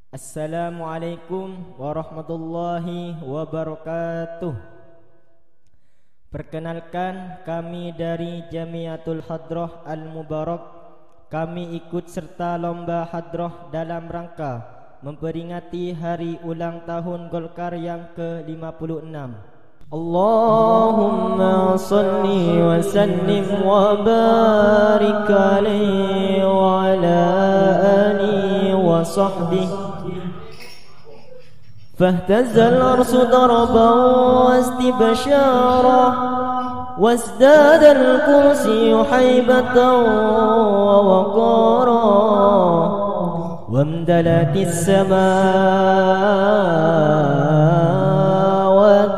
Assalamualaikum warahmatullahi wabarakatuh. Perkenalkan, kami dari Jamiatul Hadrah Al-Mubarak. Kami ikut serta lomba hadrah dalam rangka memperingati hari ulang tahun Golkar yang ke-56. Allahumma salli wa sallim wa barik alaihi wa ala alihi wa sahbihi. فاهتز الأرض ضربا واستبشارا وازداد الكرسي حيبة ووقارا وامتلأت السماوات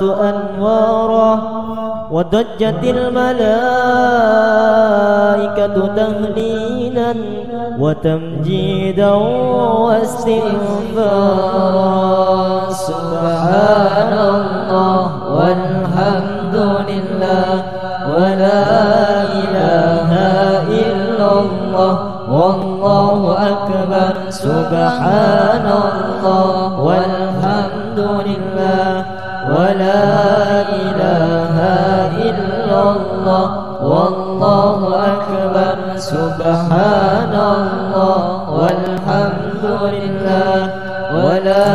أنوارا وضجت الملائكة تهليلا وتمجيدا واستغفارا. سبحان الله والحمد لله ولا إله إلا الله والله أكبر. سبحان الله والحمد لله ولا إله إلا الله والله أكبر. سبحان الله والحمد لله ولا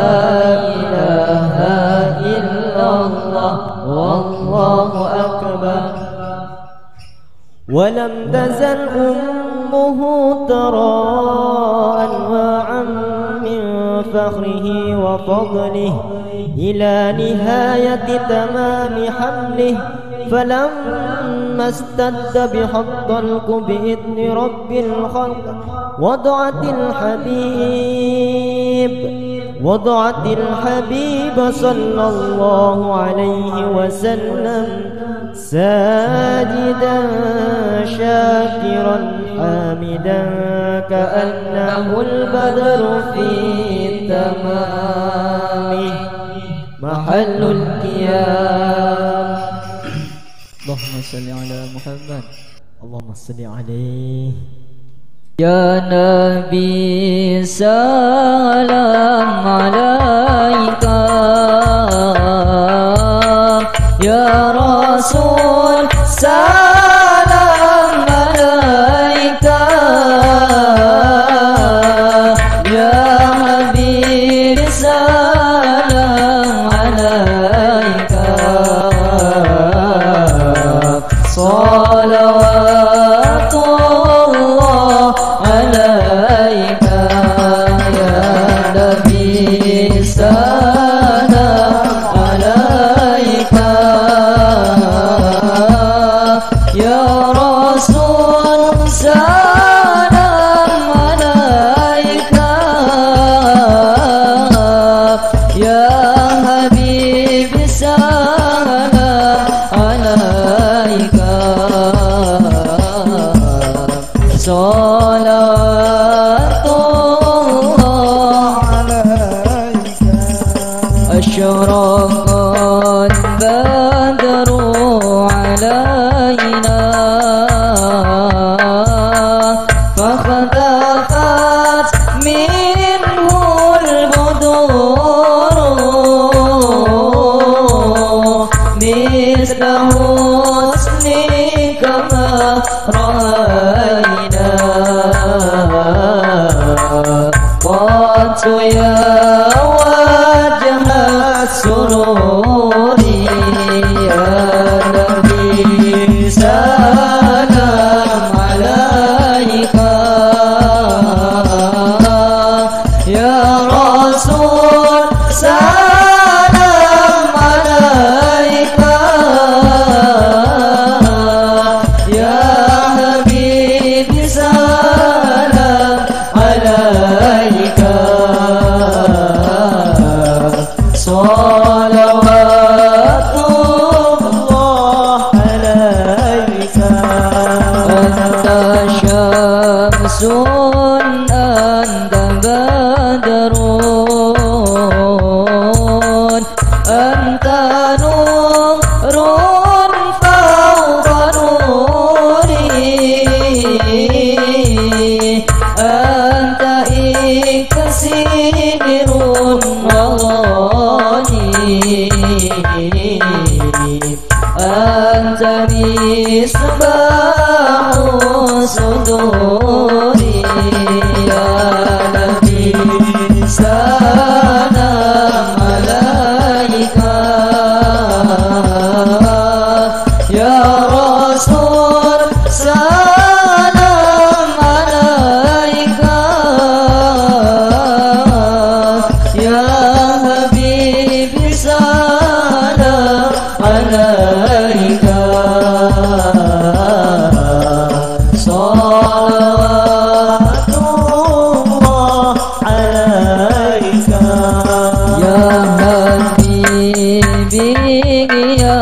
إله إلا الله والله أكبر. ولم تزل أمه ترى أنواعا من فخره وفضله إلى نهاية تمام حمله، فلما استد بحض بإذن رب الخلق وضعت الحبيب صلى الله عليه وسلم ساجدا شاكرا حامدا كأنه البدر في تمامه محل القيام. اللهم صل على محمد. اللهم صل عليه. يا نبي سلام عليك، يا رسول سلام عليك، يا حبيب سلام عليك. صلوات الله عليك يا نبي سلام عليك، يا رسول سلام عليك، يا حبيب سلام عليك. صلوات الله عليك. أشرق البدر علينا فاختفت منه البدور مثل حسنك ما رأينا قلت يا وجه السرور يا نبي سلام عليك، يا رسول سلام عليك، يا حبيب سلام عليك. صلوات الله عليك. أنت شمس أنت بدر أنت نور فوق نوري أنت إكسير منير وغني أنت مصباح صدوري يا نبي سلام عليك يا رسول سلام عليك يا حبيبي سلام عليك صلوات الله عليك يا حبيبي يا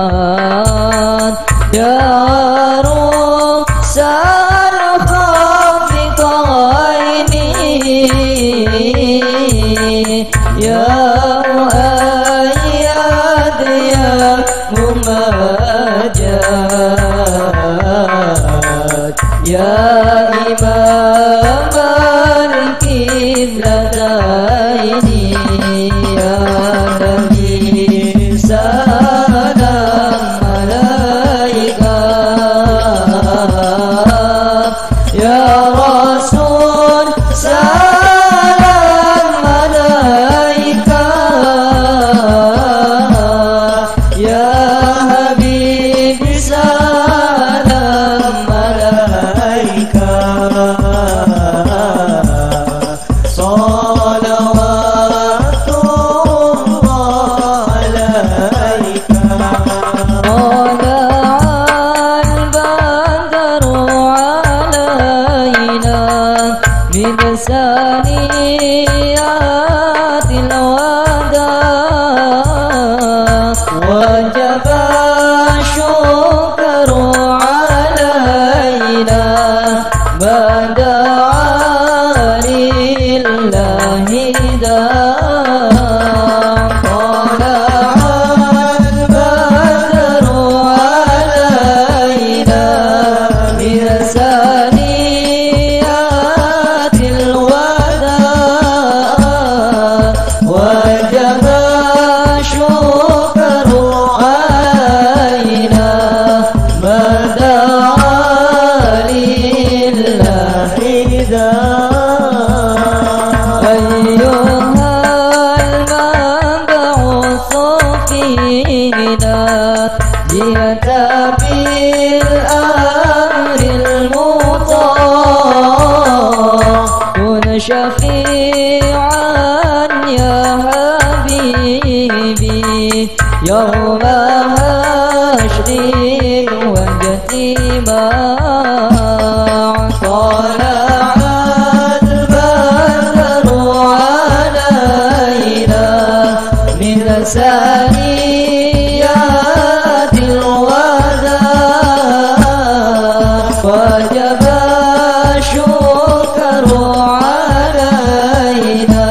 محمد يا روح الخافقين يا مؤيد يا ممجد يا إمام القبلتين يا نبي سلام عليك يا رسول سلام عليك يا حبيبي سلام عليك صلوات الله عليك طلع البدر علينا من ثنيات الوداع وجب الشكر علينا ما دعا لله داع طلع البدر علينا من ثنيات الوداع وجب الشكر علينا ما دعا لله داع أيها المنبعث فينا جئت بالأمر المطاع كن شفيعا يا حبيبي يوم حشر واجتماع طلع البدر علينا من ثنيات الوداع وجب الشكر علينا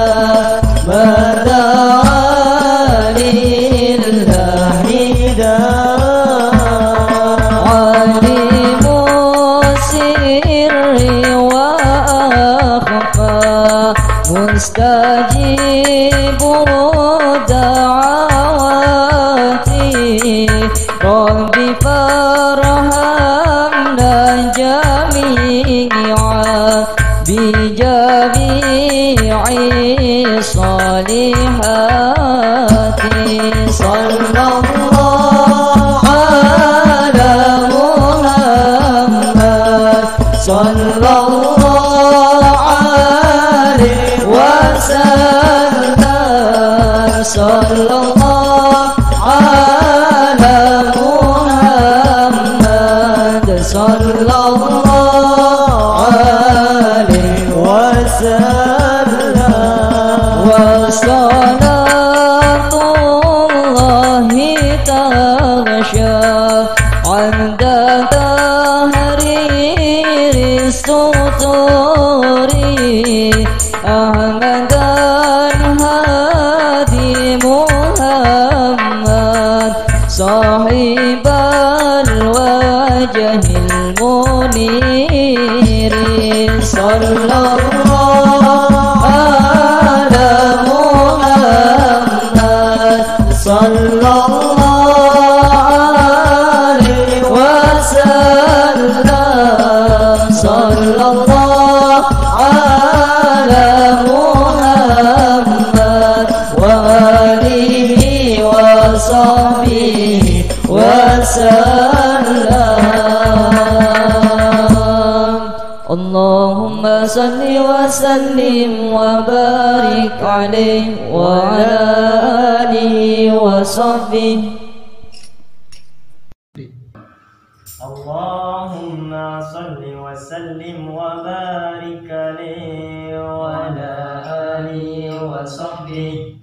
ما دعا لله داع عليم السر وأخفى مستجيب دعواتي رب فارحمنا جميعا بجميع الصالحات صلى الله على محمد صلى الله عليه وسلم صلى الله على محمد صلى الله عليه وسلم وصلاة الله تغشى عند تحرير السطور أحمد الهادي محمد صاحب الوجه المنير sallallahu ala Muhammad sallallahu alaihi wasallam sallallahu ala Muhammad wa alihi wa sahbihi wasallam. Allahumma salli wa sallim wa barik alaihi wa ala alihi wa sahbihi. Allahumma salli wa sallim wa barik alaihi wa ala alihi wa sahbihi.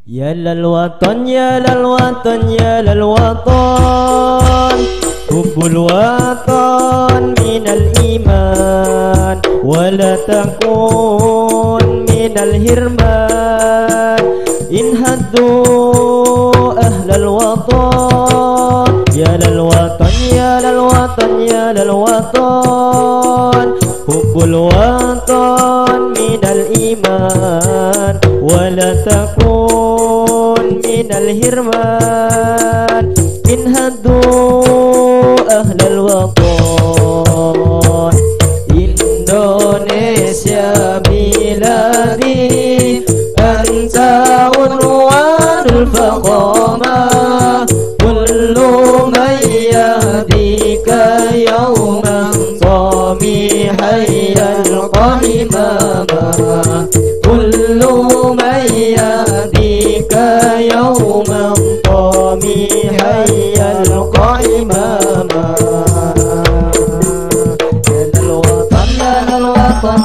Ya lal watan, ya lal watan, ya lal watan, hubbul watan minal iman, wala takun minal hirman. In haddu ahlal watan, ya lal watan, ya lal watan, ya lal watan, hubbul watan minal iman, wala takun minal hirman. In haddu ahlal watan. Indonesia biladi, anta unwanul faqamah, kullu man yahdika yawman samihan yalqa imamah, kullu man yahdika yawman samihan yalqa imamah.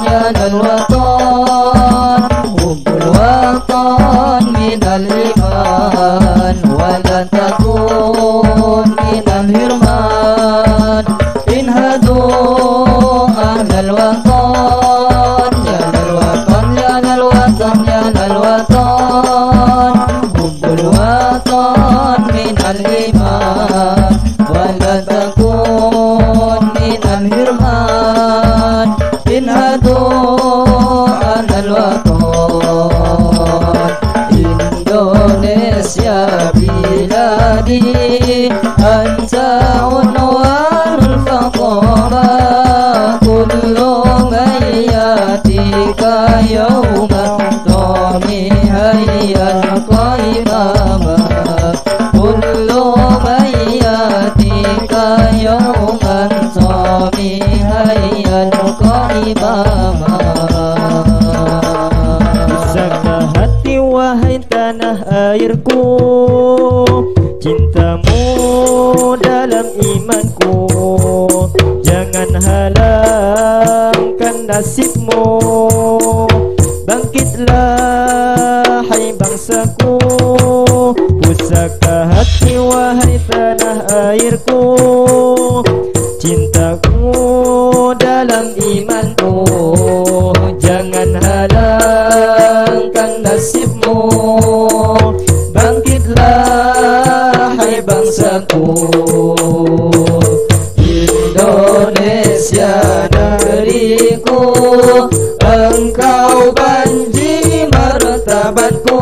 Ya lal watan, hubbul watan minal iman, wala takun minal hirman. In hadu ahlal watan, ya lal watan, ya lal watan, ya lal watan, hubbul watan minal iman, wala takun minal hirman. In hadu ahlal watan. Indonesia biladi, anta unwanul faqamah, kullu man yatika yawman samihan yalqa imamah, kullu man yatika yawman samihan yalqa imamah. Bisakah hati wahai tanah airku, cintamu dalam imanku, jangan halangkan nasibmu. Bangkitlah hai bangsaku, pusaka hati wahai tanah airku, cintaku dalam imanku, jangan halangkan nasibmu. Bangkitlah hai bangsaku. Indonesia negeriku, engkau banji martabatku.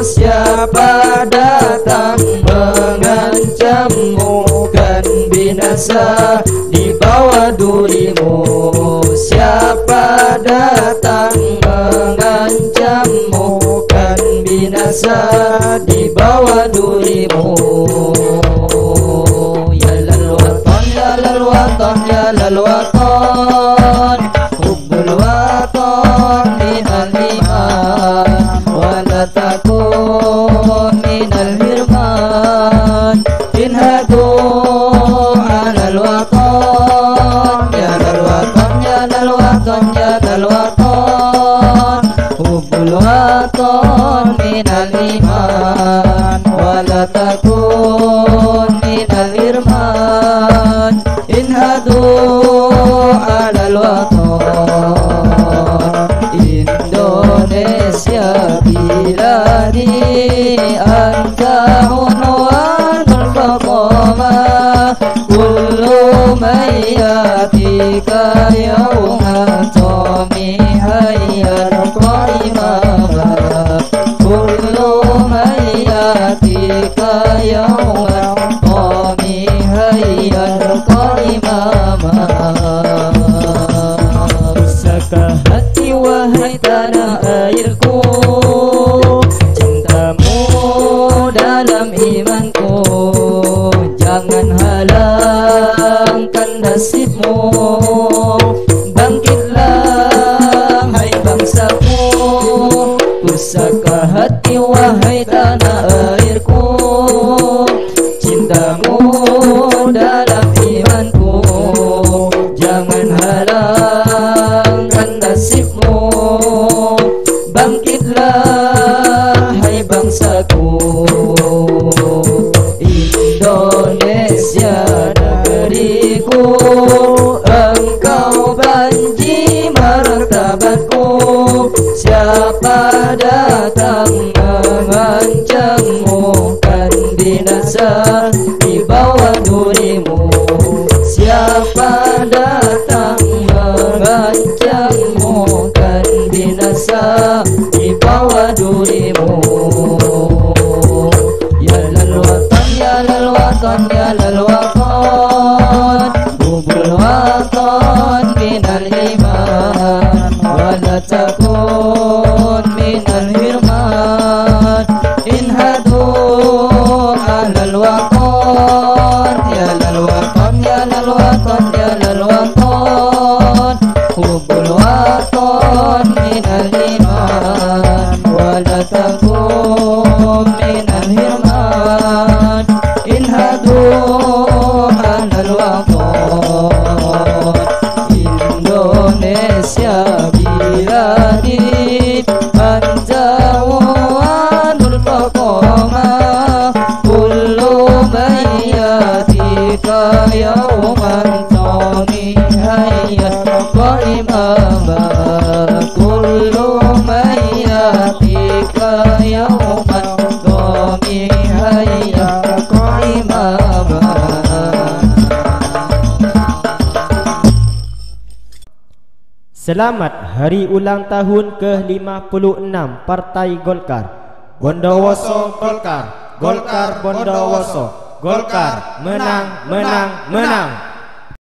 Siapa datang mengancammu kan binasa di bawah durimu. Siapa datang mengancammu kan binasa di bawah durimu. Ya lal watan, ya lal watan, ya lal watan, hubbul watan minal iman, wala takun minal hirman. In hadu ahlal watan, ya lal watan, ya lal watan, ya lal watan, hubbul watan minal iman, wala takun minal hirman. In hadu ahlal watan. Indonesia biladi, anta unwanul faqamah, kullu man yatika يوما صومي هيا قائما كل من يأتيك يوما صومي هيا قائما Bisakah hati wahai tanah airku, cintamu dalam imanku, jangan halangkan nasibmu. Bangkitlah hai bangsaku, bisakah hati wahai tanah airku, cintamu dalam imanku, jangan halangkan nasibmu. Bangkitlah hai bangsaku, Indonesia negeriku, engkau banji martabatku. Siapa datang mengancammu kan binasa di bawah durimu. Siapa datang mengancammu kan binasa di bawah durimu. Ya lal watan, ya lal watan, ya lal watan, hubul watan minal iman, wala takun minal hirman. Inhadu alal watan, ya lal watan, ya lal watan, ya lal watan, hubul watan minal iman, wala takun minal hirman. Inhadu alal watan, Indonesia biladi anta wanul faqamah, kullu man yatika yawman tami hayya qaimama, kullu man yatika yawman tami hayya qaimama. Selamat hari ulang tahun ke-56 Partai Golkar. Bondowoso Golkar, Golkar Bondowoso, Golkar menang, menang, menang.